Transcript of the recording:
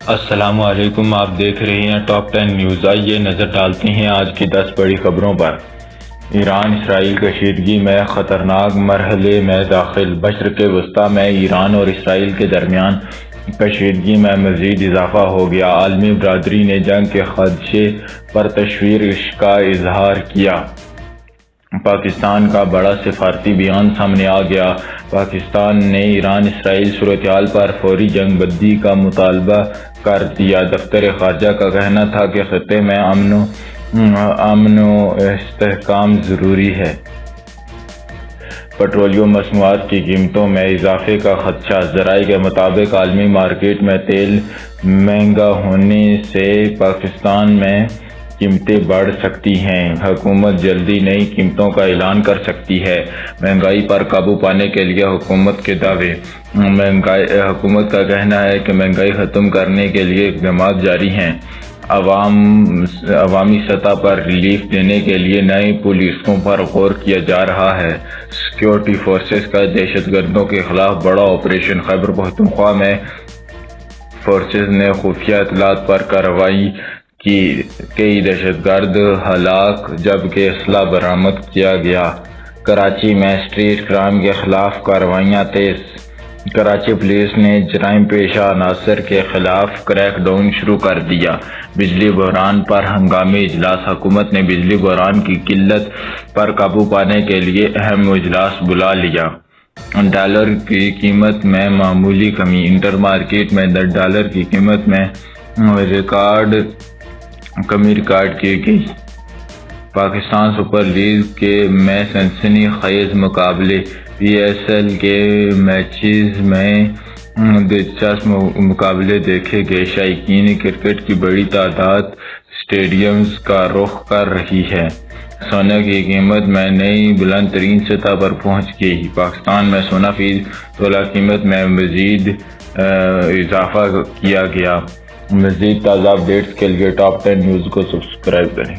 السلام علیکم، آپ دیکھ رہے ہیں ٹاپ 10 نیوز۔ آئیے نظر ڈالتے ہیں آج کی 10 بڑی خبروں پر۔ ایران اسرائیل کشیدگی میں خطرناک مرحلے میں داخل۔ مشرق وسطیٰ میں ایران اور اسرائیل کے درمیان کشیدگی میں مزید اضافہ ہو گیا۔ عالمی برادری نے جنگ کے خدشے پر تشویش کا اظہار کیا۔ پاکستان کا بڑا سفارتی بیان سامنے آ گیا۔ پاکستان نے ایران اسرائیل صورتحال پر فوری جنگ بندی کا مطالبہ کر دیا۔ دفتر خارجہ کا کہنا تھا کہ خطے میں امن و استحکام ضروری ہے۔ پیٹرولیم مصنوعات کی قیمتوں میں اضافے کا خدشہ۔ ذرائع کے مطابق عالمی مارکیٹ میں تیل مہنگا ہونے سے پاکستان میں قیمتیں بڑھ سکتی ہیں۔ حکومت جلدی نئی قیمتوں کا اعلان کر سکتی ہے۔ مہنگائی پر قابو پانے کے لیے حکومت کے دعوے۔ حکومت کا کہنا ہے کہ مہنگائی ختم کرنے کے لیے اقدامات جاری ہیں۔ عوامی سطح پر ریلیف دینے کے لیے نئی پالیسیوں پر غور کیا جا رہا ہے۔ سیکورٹی فورسز کا دہشت گردوں کے خلاف بڑا آپریشن۔ خیبر پختونخوا میں فورسز نے خفیہ اطلاعات پر کارروائی کی، کئی دہشت گرد ہلاک جبکہ اسلحہ برآمد کیا گیا۔ کراچی میں اسٹریٹ کرائم کے خلاف کارروائیاں تیز۔ کراچی پولیس نے جرائم پیشہ عناصر کے خلاف کریک ڈاؤن شروع کر دیا۔ بجلی بحران پر ہنگامی اجلاس۔ حکومت نے بجلی بحران کی قلت پر قابو پانے کے لیے اہم اجلاس بلا لیا۔ ڈالر کی قیمت میں معمولی کمی۔ انٹر مارکیٹ میں ڈالر کی قیمت میں کمی ریکارڈ کی گئی۔ پاکستان سپر لیگ میں سنسنی خیز مقابلے۔ پی ایس ایل کے میچز میں دلچسپ مقابلے دیکھے گئے۔ شائقین کرکٹ کی بڑی تعداد اسٹیڈیمز کا رخ کر رہی ہے۔ سونے کی قیمت میں نئی بلند ترین سطح پر پہنچ گئی۔ پاکستان میں سونا فی تولہ قیمت میں مزید اضافہ کیا گیا۔ مزید تازہ اپڈیٹس کے لیے ٹاپ 10 نیوز کو سبسکرائب کریں۔